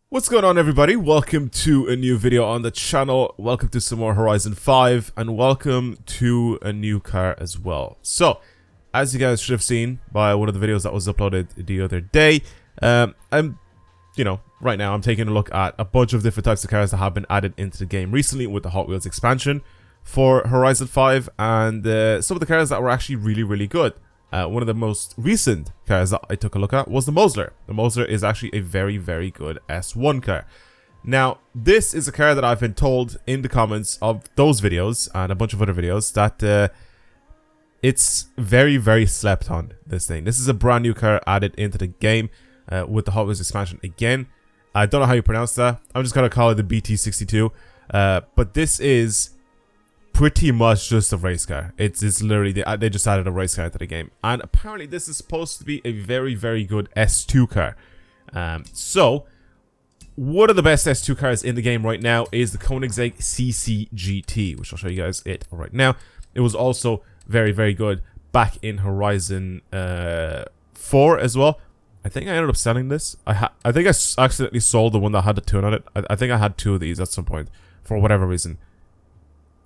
What's going on, everybody? Welcome to a new video on the channel. Welcome to some more Horizon 5 and welcome to a new car as well. So, as you guys should have seen by one of the videos that was uploaded the other day, right now I'm taking a look at a bunch of different types of cars that have been added into the game recently with the Hot Wheels expansion for Horizon 5, and some of the cars that were actually really good. One of the most recent cars that I took a look at was the Mosler. The Mosler is actually a very good S1 car. Now, this is a car that I've been told in the comments of those videos and a bunch of other videos that it's very slept on, this thing. This is a brand new car added into the game with the Hot Wheels expansion again. I don't know how you pronounce that. I'm just going to call it the BT62. But this is pretty much just a race car. It's literally, they just added a race car to the game. And apparently this is supposed to be a very good S2 car. So, one of the best S2 cars in the game right now is the Koenigsegg CC GT, which I'll show you guys it right now. It was also very good back in Horizon 4 as well. I think I ended up selling this. I think I accidentally sold the one that had the tune on it. I think I had two of these at some point for whatever reason.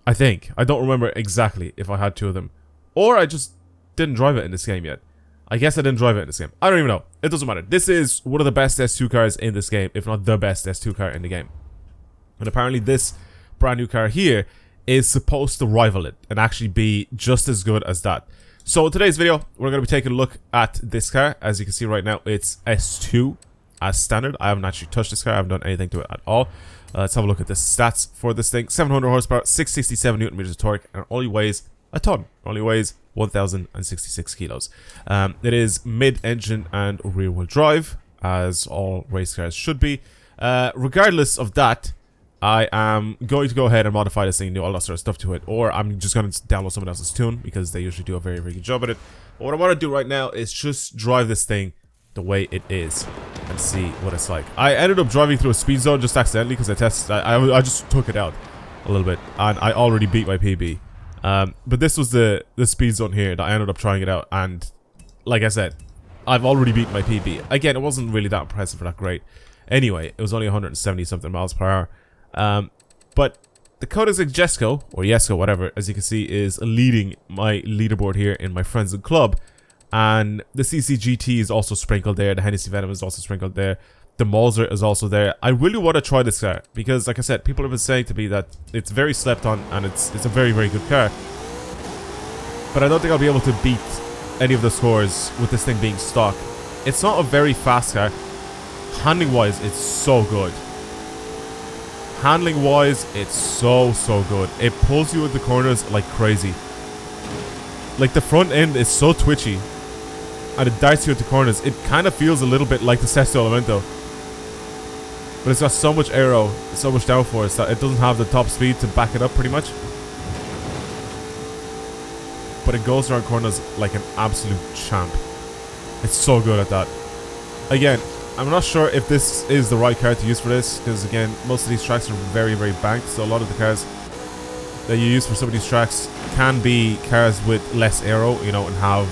I don't remember exactly if I had two of them, or I just didn't drive it in this game yet. I guess I didn't drive it in this game. I don't even know. It doesn't matter. This is one of the best S2 cars in this game, if not the best S2 car in the game. And apparently this brand new car here is supposed to rival it and actually be just as good as that. So in today's video, we're going to be taking a look at this car. As you can see right now, it's S2 as standard. I haven't actually touched this car. I haven't done anything to it at all. Let's have a look at the stats for this thing. 700 horsepower, 667 newton meters of torque, and it only weighs a ton. It only weighs 1,066 kilos. It is mid-engine and rear-wheel drive, as all race cars should be. Regardless of that, I am going to go ahead and modify this thing and do all that sort of stuff to it, or I'm just going to download someone else's tune, because they usually do a very good job at it. But what I want to do right now is just drive this thing the way it is and see what it's like. I ended up driving through a speed zone just accidentally because I just took it out a little bit and I already beat my PB. But this was the speed zone here that I ended up trying it out, and like I said, I've already beat my PB. Again, it wasn't really that impressive or that great. Anyway, it was only 170 something miles per hour. But the Koenigsegg Jesko, or Jesko, whatever, as you can see, is leading my leaderboard here in my friends and club. And the CCGT is also sprinkled there. The Hennessy Venom is also sprinkled there. The Mosler is also there. I really want to try this car because, like I said, people have been saying to me that it's very slept on and it's a very good car. But I don't think I'll be able to beat any of the scores with this thing being stock. It's not a very fast car. Handling wise, it's so good. Handling wise, it's so good. It pulls you into corners like crazy. Like, the front end is so twitchy and it darts you into corners. It kind of feels a little bit like the Sesto Elemento, but it's got so much aero, so much downforce that it doesn't have the top speed to back it up pretty much. But it goes around corners like an absolute champ. It's so good at that. Again, I'm not sure if this is the right car to use for this, because again, most of these tracks are very banked, so a lot of the cars that you use for some of these tracks can be cars with less aero, you know, and have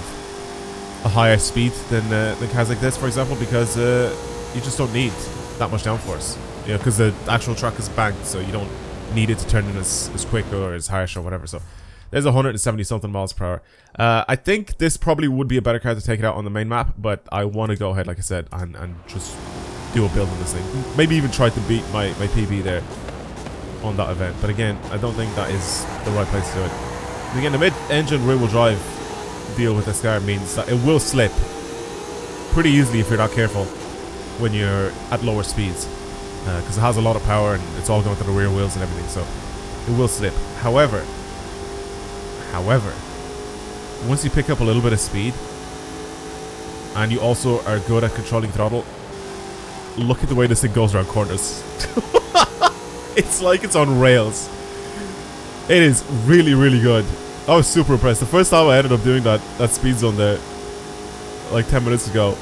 a higher speed than cars like this, for example, because you just don't need that much downforce, you know, because the actual track is banked, so you don't need it to turn in as quick or as harsh or whatever. So there's 170 something miles per hour. I think this probably would be a better car to take it out on the main map, but I want to go ahead, like I said, and just do a build on this thing. Maybe even try to beat my PB there on that event. But again, I don't think that is the right place to do it. Again, the mid-engine rear-wheel drive deal with this car means that it will slip pretty easily if you're not careful when you're at lower speeds, because it has a lot of power and it's all going to the rear wheels and everything, so it will slip. However, once you pick up a little bit of speed and you also are good at controlling throttle, look at the way this thing goes around corners. It's like it's on rails. It is really good. I was super impressed. The first time I ended up doing that speed zone there, like 10 minutes ago,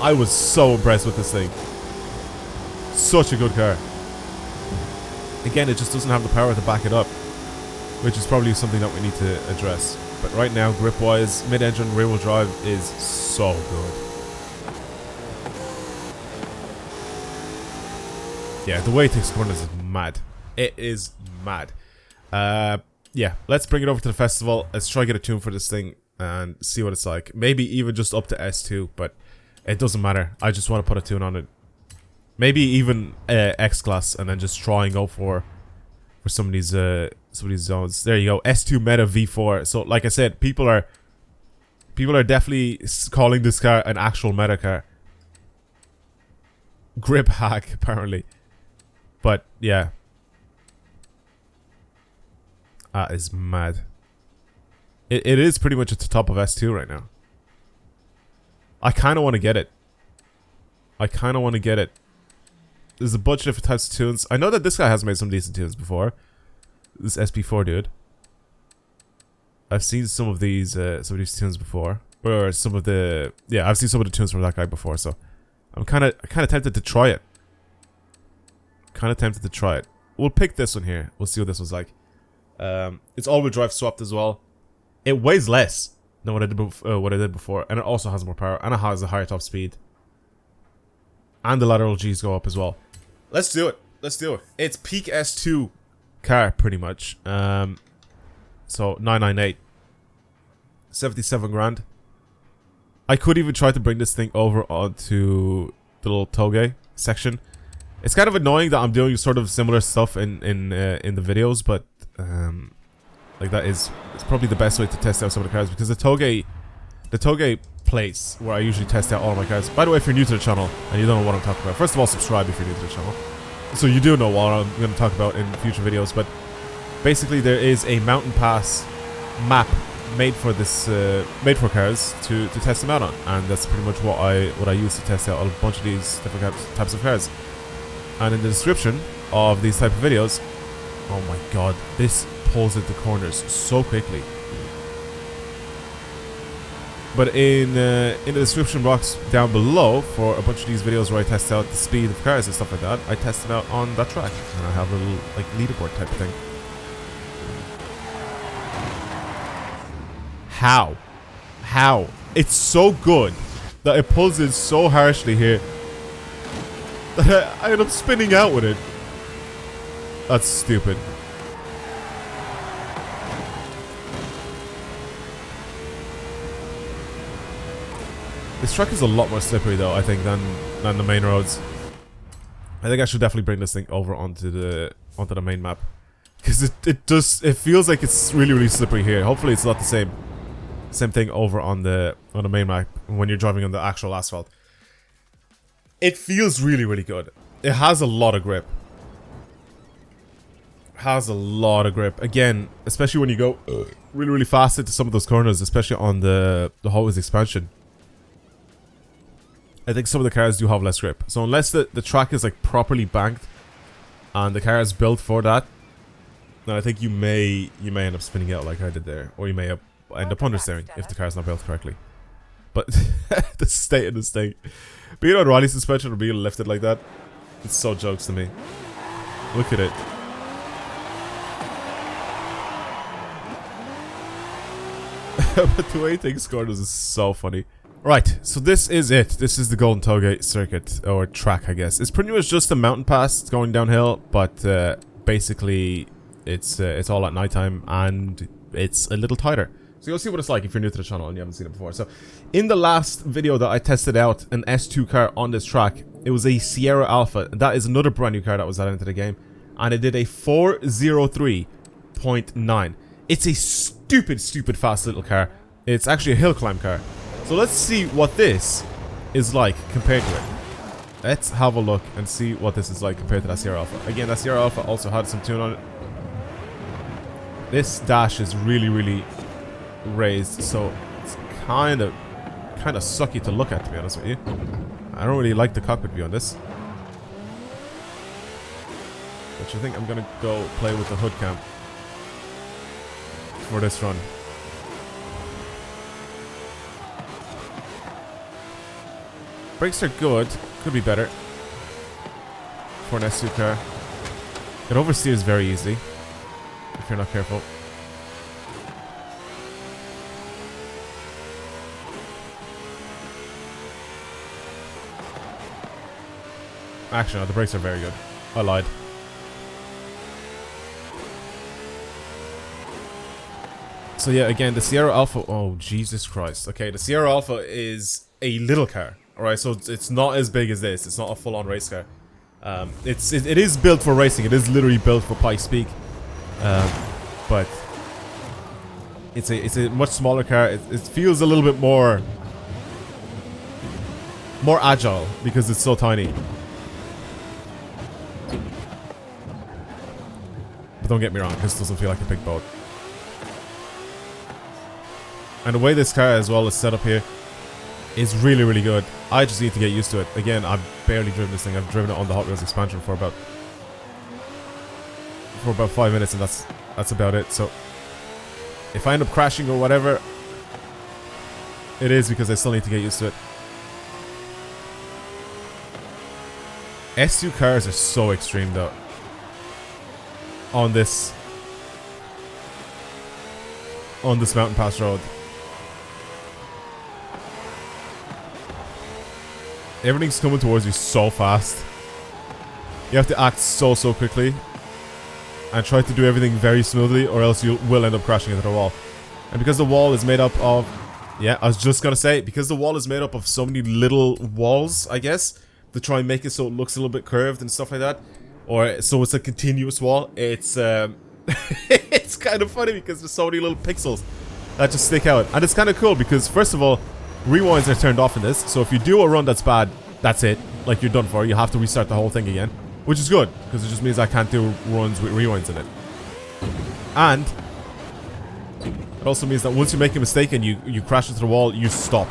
I was so impressed with this thing. Such a good car. Again, it just doesn't have the power to back it up, which is probably something that we need to address. But right now, grip-wise, mid-engine rear-wheel drive is so good. Yeah, the way it takes corners is mad. It is mad. Yeah, let's bring it over to the festival. Let's try to get a tune for this thing and see what it's like. Maybe even just up to S2, but it doesn't matter. I just want to put a tune on it. Maybe even X-Class, and then just try and go for some of these zones. There you go, S2 Meta V4. So like I said, people are definitely calling this car an actual meta car. Grip hack apparently, but yeah, that is mad. It is pretty much at the top of S2 right now. I kind of want to get it. There's a bunch of different types of tunes. I know that this guy has made some decent tunes before. This SP4 dude. I've seen some of these tunes before, or I've seen some of the tunes from that guy before. So I'm kind of tempted to try it. We'll pick this one here. We'll see what this one's like. It's all-wheel drive swapped as well. It weighs less than what I did before, and it also has more power, and it has a higher top speed. And the lateral G's go up as well. Let's do it. It's peak S2 car, pretty much. So 998, 77 grand. I could even try to bring this thing over onto the little Toge section. It's kind of annoying that I'm doing sort of similar stuff in the videos, but like it's probably the best way to test out some of the cars, because the Toge place where I usually test out all of my cars. By the way, if you're new to the channel and you don't know what I'm talking about, first of all, subscribe if you're new to the channel, so you do know what I'm going to talk about in future videos. But basically, there is a mountain pass map made for this, made for cars to test them out on, and that's pretty much what I use to test out a bunch of these different types of cars. And in the description of these type of videos, oh my god, this pulls into corners so quickly. But in the description box down below for a bunch of these videos where I test out the speed of cars and stuff like that, I test it out on that track, and I have a little like leaderboard type of thing. How? It's so good that it pulls in so harshly here that I end up spinning out with it. That's stupid. This track is a lot more slippery though, I think, than the main roads. I think I should definitely bring this thing over onto the main map, because it feels like it's really slippery here. Hopefully it's not the same thing over on the main map when you're driving on the actual asphalt. It feels really good. It has a lot of grip. Again, especially when you go really fast into some of those corners, especially on the Hot Wheels expansion. I think some of the cars do have less grip. So unless the track is like properly banked and the car is built for that, then I think you may end up spinning out like I did there, or you may end up understeering if the car is not built correctly. But the state of this thing, being on rally suspension or being lifted like that, it's so jokes to me. Look at it. But the way things corners is so funny. Right, so this is it. This is the Golden Toge circuit, or track, I guess. It's pretty much just a mountain pass going downhill, but basically it's all at nighttime, and it's a little tighter. So you'll see what it's like if you're new to the channel and you haven't seen it before. So in the last video that I tested out an S2 car on this track, it was a Sierra Alpha. That is another brand new car that was added into the game, and it did a 403.9. It's a stupid fast little car. It's actually a hill climb car. So let's see what this is like compared to it. Let's have a look and see what this is like compared to that Sierra Alpha. Again, that Sierra Alpha also had some tune on it. This dash is really raised, so it's kind of sucky to look at, to be honest with you. I don't really like the cockpit view on this, which I think I'm gonna go play with the hood cam for this run. Brakes are good. Could be better for an S2 car. It oversteers very easily if you're not careful. Actually, no, the brakes are very good. I lied. So yeah, again, the Sierra Alpha... Oh, Jesus Christ. Okay, the Sierra Alpha is a little car. Alright, so it's not as big as this. It's not a full-on race car. It is built for racing. It is literally built for Pikes Peak. But it's a much smaller car. It feels a little bit more agile because it's so tiny. But don't get me wrong, this doesn't feel like a big boat. And the way this car as well is set up here is really, really good. I just need to get used to it. Again, I've barely driven this thing. I've driven it on the Hot Wheels expansion for about 5 minutes, and that's about it. So if I end up crashing or whatever, it is because I still need to get used to it. S2 cars are so extreme though. On this mountain pass road. Everything's coming towards you so fast. You have to act so quickly. And try to do everything very smoothly, or else you will end up crashing into the wall. And because the wall is made up of... Yeah, I was just gonna say, because the wall is made up of so many little walls, I guess, to try and make it so it looks a little bit curved and stuff like that. Or so it's a continuous wall. It's it's kind of funny because there's so many little pixels that just stick out. And it's kind of cool because, first of all, rewinds are turned off in this. So if you do a run that's bad, that's it. Like, you're done for. You have to restart the whole thing again. Which is good, because it just means I can't do runs with rewinds in it. And it also means that once you make a mistake and you crash into the wall, you stop.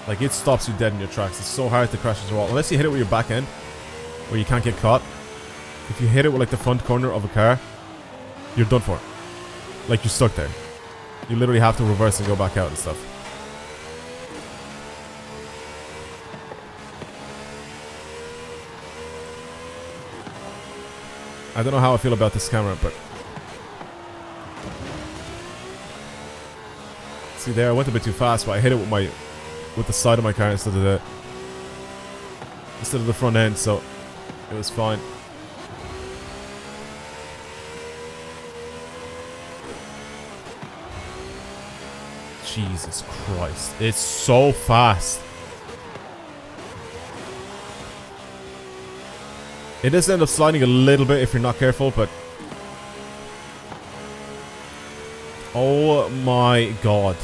Like, it stops you dead in your tracks. It's so hard to crash into the wall. Unless you hit it with your back end, where you can't get caught. If you hit it with, like, the front corner of a car, you're done for. Like, you're stuck there. You literally have to reverse and go back out and stuff. I don't know how I feel about this camera, but... See there, I went a bit too fast, but I hit it with the side of my car instead of the front end, so it was fine. Jesus Christ, it's so fast. It does end up sliding a little bit if you're not careful, but... Oh my god.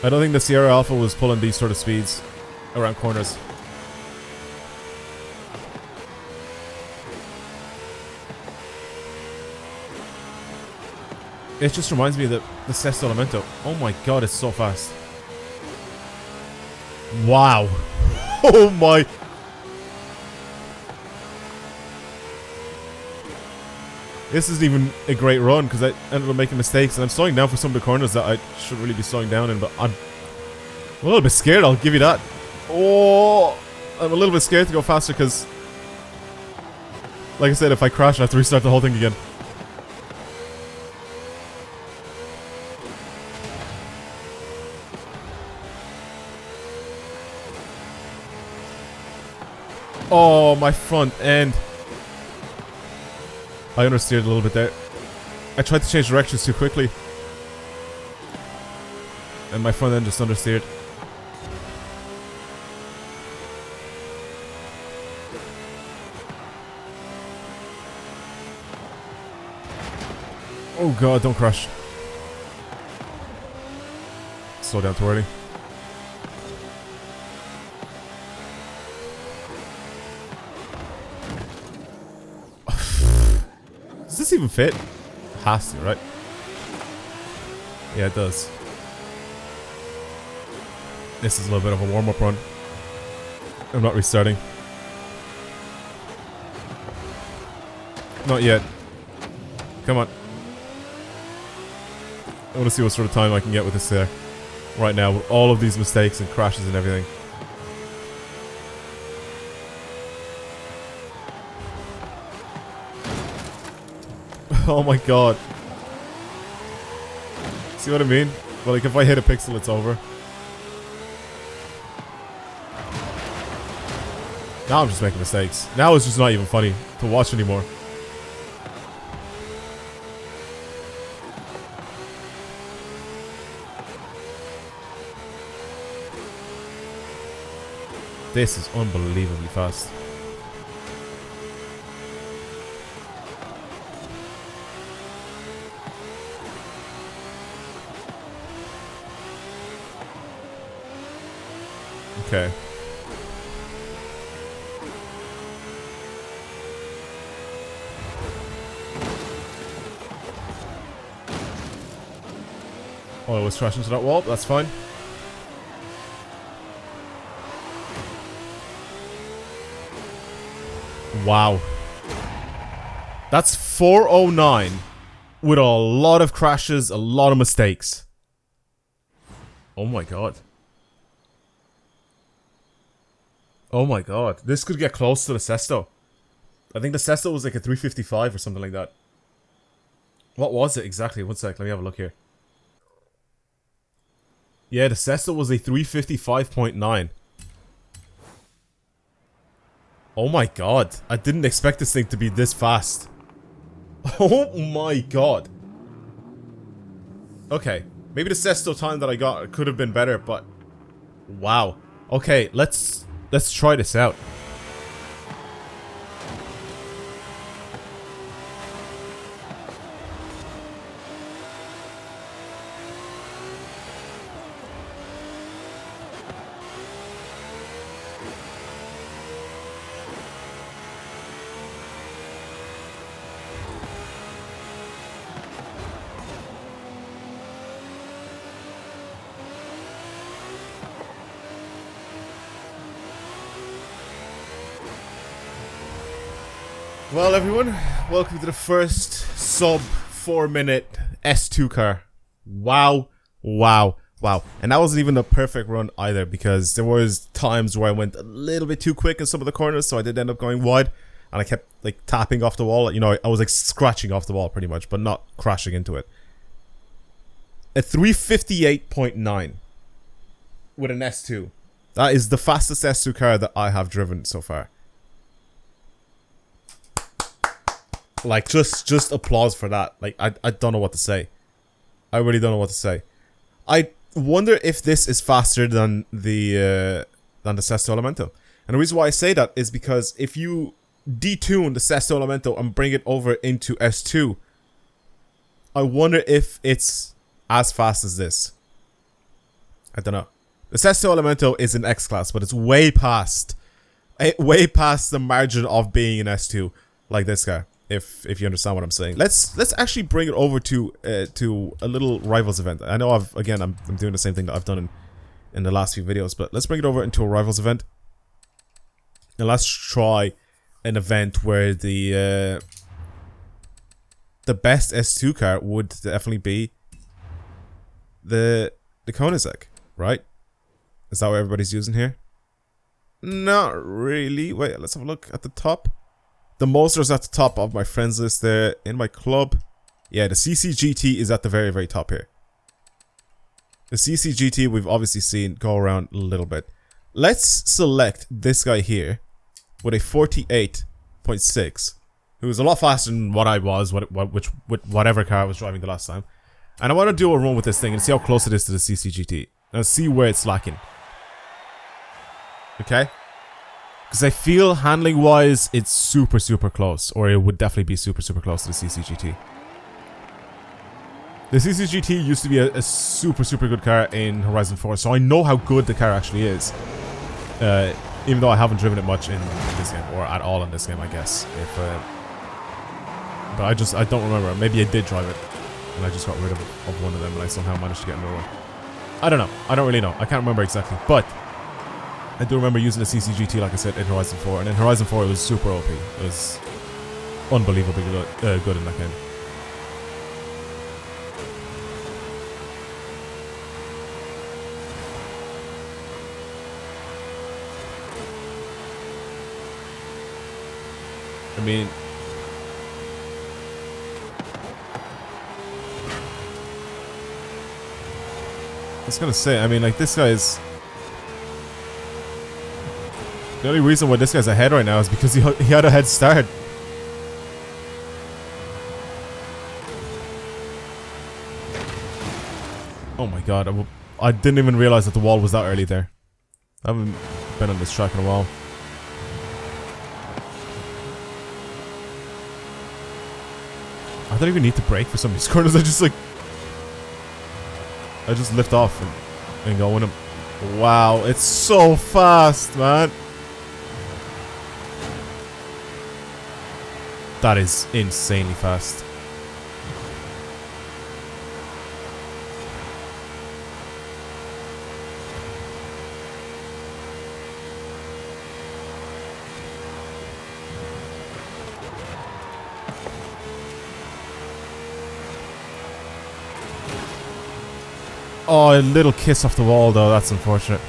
I don't think the Sierra Alpha was pulling these sort of speeds around corners. It just reminds me of the Sesto Elemento. Oh my god, it's so fast. Wow. Oh my... This isn't even a great run because I ended up making mistakes, and I'm slowing down for some of the corners that I shouldn't really be slowing down in, but I'm a little bit scared, I'll give you that. Oh, I'm a little bit scared to go faster because, like I said, if I crash I have to restart the whole thing again. Oh, my front end. I understeered a little bit there. I tried to change directions too quickly. And my front end just understeered. Oh god, don't crash. Slow down too early. Does this even fit? It has to, right? Yeah, it does. This is a little bit of a warm-up run. I'm not restarting. Not yet. Come on. I want to see what sort of time I can get with this there. Right now, with all of these mistakes and crashes and everything. Oh my god. See what I mean? Well, like, if I hit a pixel, it's over. Now I'm just making mistakes. Now it's just not even funny to watch anymore. This is unbelievably fast. Okay. Oh, it was crashing into that wall. That's fine. Wow. That's 409 with a lot of crashes, a lot of mistakes. Oh my god. Oh my god. This could get close to the Sesto. I think the Sesto was like a 355 or something like that. What was it exactly? One sec, let me have a look here. Yeah, the Sesto was a 355.9. Oh my god. I didn't expect this thing to be this fast. Oh my god. Okay. Maybe the Sesto time that I got could have been better, but... Wow. Okay, let's try this out. Well, everyone, welcome to the first sub 4-minute S2 car. Wow, wow, wow. And that wasn't even a perfect run either, because there was times where I went a little bit too quick in some of the corners, so I did end up going wide, and I kept like tapping off the wall. You know, I was like scratching off the wall pretty much, but not crashing into it. A 358.9 with an S2. That is the fastest S2 car that I have driven so far. Like, just applause for that. Like, I don't know what to say. I really don't know what to say. I wonder if this is faster than the Sesto Elemento. And the reason why I say that is because if you detune the Sesto Elemento and bring it over into S2, I wonder if it's as fast as this. I don't know. The Sesto Elemento is an X-Class, but it's way past the margin of being an S2, like this guy. If you understand what I'm saying, let's actually bring it over to a little rivals event. I know I'm doing the same thing that I've done in the last few videos, but let's bring it over into a rivals event, and let's try an event where the best S2 car would definitely be the Koenigsegg, right? Is that what everybody's using here? Not really. Wait, let's have a look at the top. The Mosler's at the top of my friends list there in my club. Yeah, the CCGT is at the very, very top here. The CCGT we've obviously seen go around a little bit. Let's select this guy here with a 48.6, who is a lot faster than what I was, with whatever car I was driving the last time. And I want to do a run with this thing and see how close it is to the CCGT. And see where it's lacking. Okay? Because I feel handling-wise, it's super, super close. Or it would definitely be super, super close to the CCGT. The CCGT used to be a super, super good car in Horizon 4. So I know how good the car actually is. Even though I haven't driven it much in this game. Or at all in this game, I guess. But I don't remember. Maybe I did drive it. And I just got rid of one of them. And I somehow managed to get another one. I don't know. I don't really know. I can't remember exactly. But I do remember using the CCGT, like I said, in Horizon 4. And in Horizon 4, it was super OP. It was unbelievably good in that game. I mean... I was gonna say, I mean, like, this guy is... The only reason why this guy's ahead right now is because he had a head start. Oh my god, I didn't even realize that the wall was that early there. I haven't been on this track in a while. I don't even need to brake for some of these corners. I just lift off and go in them. Wow, it's so fast, man. That is insanely fast. Oh, a little kiss off the wall though, that's unfortunate.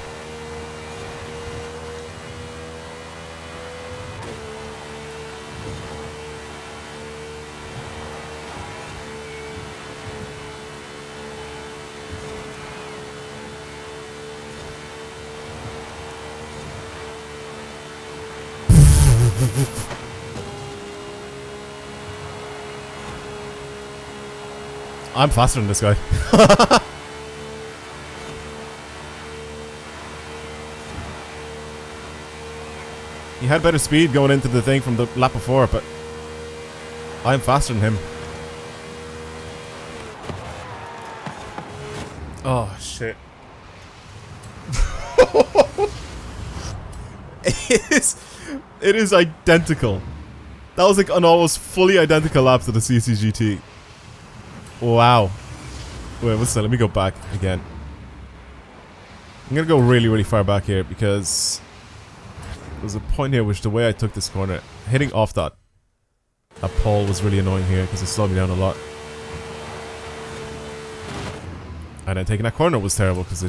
I'm faster than this guy. He had better speed going into the thing from the lap before, but I'm faster than him. Oh, shit. It is identical. That was like an almost fully identical lap to the CCGT. Wow. Wait, what's that? Let me go back again. I'm gonna go really, really far back here because there's a point here which the way I took this corner, hitting off that pole was really annoying here because it slowed me down a lot. And then taking that corner was terrible because I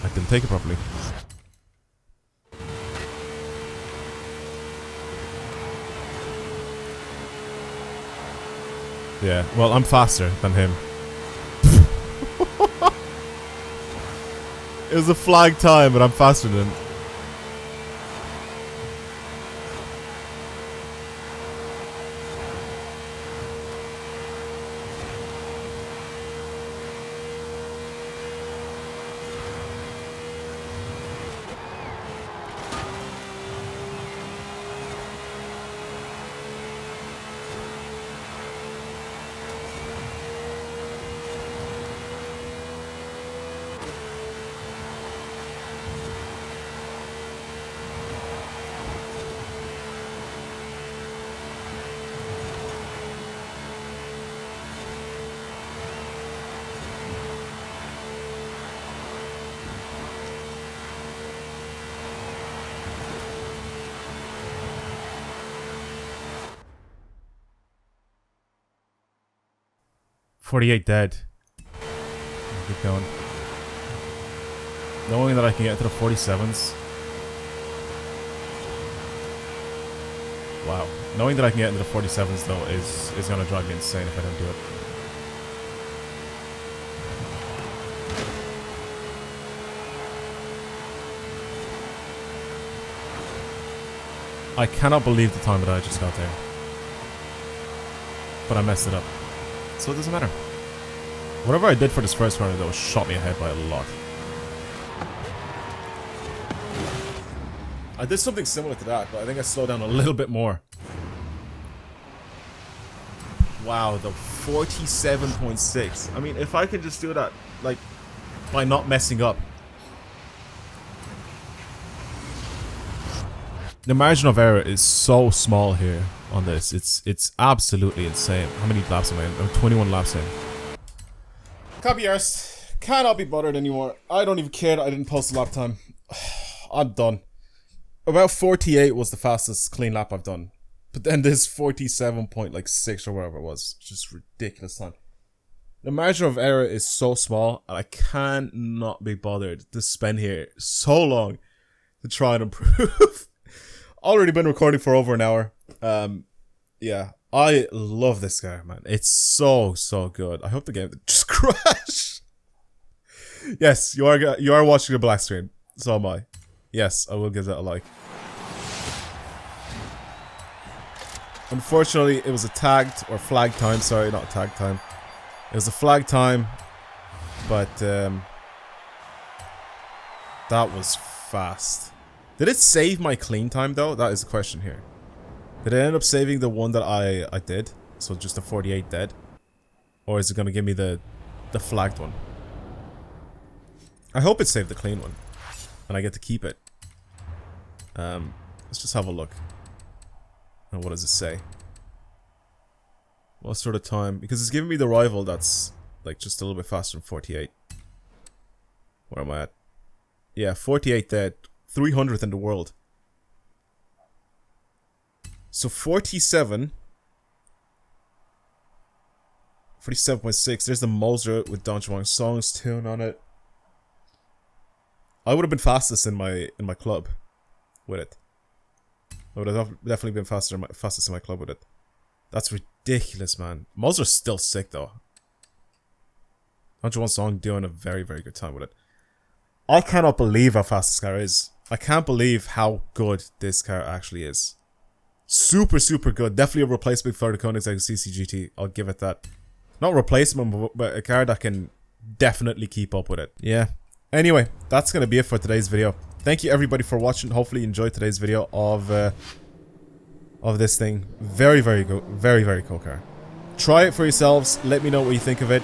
didn't take it properly. Yeah, well, I'm faster than him. It was a flag time, but I'm faster than him. .48 dead. Keep going. Knowing that I can get to the 47s. Wow. Knowing that I can get into the 47s though is gonna drive me insane if I don't do it. I cannot believe the time that I just got there. But I messed it up. So it doesn't matter. Whatever I did for this first corner though shot me ahead by a lot. I did something similar to that, but I think I slowed down a little bit more. Wow, the 47.6. I mean, if I could just do that, like, by not messing up. The margin of error is so small here on this. It's absolutely insane. How many laps am I in? I'm 21 laps in. Can't be arsed. Cannot be bothered anymore. I don't even care that I didn't post a lap time. I'm done. About 48 was the fastest clean lap I've done. But then this 47.6 or whatever it was. Just ridiculous time. The margin of error is so small and I cannot be bothered to spend here so long to try and improve. Already been recording for over an hour. Yeah, I love this guy, man. It's so good. I hope the game didn't just crash. Yes, you are watching the black screen. So am I. Yes, I will give that a like. Unfortunately, it was a tagged or flag time. Sorry, not a tag time. It was a flag time, but that was fast. Did it save my clean time though? That is the question here. Did it end up saving the one that I did? So just a 48 dead, or is it gonna give me the flagged one? I hope it saved the clean one, and I get to keep it. Let's just have a look. And what does it say? What sort of time? Because it's giving me the rival that's like just a little bit faster than 48. Where am I at? Yeah, 48 dead. 300th in the world. So 47. 47.6. There's the Mosler with Don Juan Song's tune on it. I would have been fastest in my club with it. I would have definitely been fastest in my club with it. That's ridiculous, man. Mosler's still sick though. Don Juan Song doing a very, very good time with it. I cannot believe how fast this car is. I can't believe how good this car actually is. Super, super good. Definitely a replacement for the Koenigsegg CCGT. I'll give it that. Not replacement, but a car that can definitely keep up with it. Yeah. Anyway, that's going to be it for today's video. Thank you everybody for watching. Hopefully you enjoyed today's video of this thing. Very, very good. Very, very cool car. Try it for yourselves. Let me know what you think of it.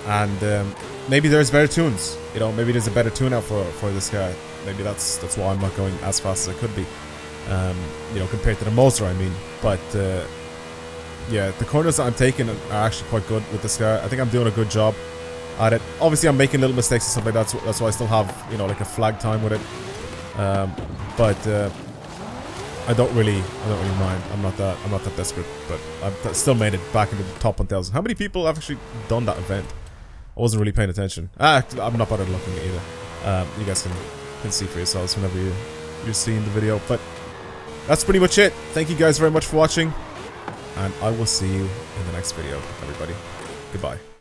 And maybe there's better tunes. You know, maybe there's a better tune out for this car. Maybe that's why I'm not going as fast as I could be. You know, compared to the Mosler, I mean. But yeah, the corners that I'm taking are actually quite good with this car. I think I'm doing a good job at it. Obviously, I'm making little mistakes and stuff like that. So that's why I still have, you know, like a flag time with it. But I don't really mind. I'm not that desperate. But I've still made it back into the top 1,000. How many people have actually done that event? I wasn't really paying attention. I'm not bothered looking at either. You guys can see for yourselves whenever you're seeing the video. But that's pretty much it. Thank you guys very much for watching, and I will see you in the next video, everybody. Goodbye.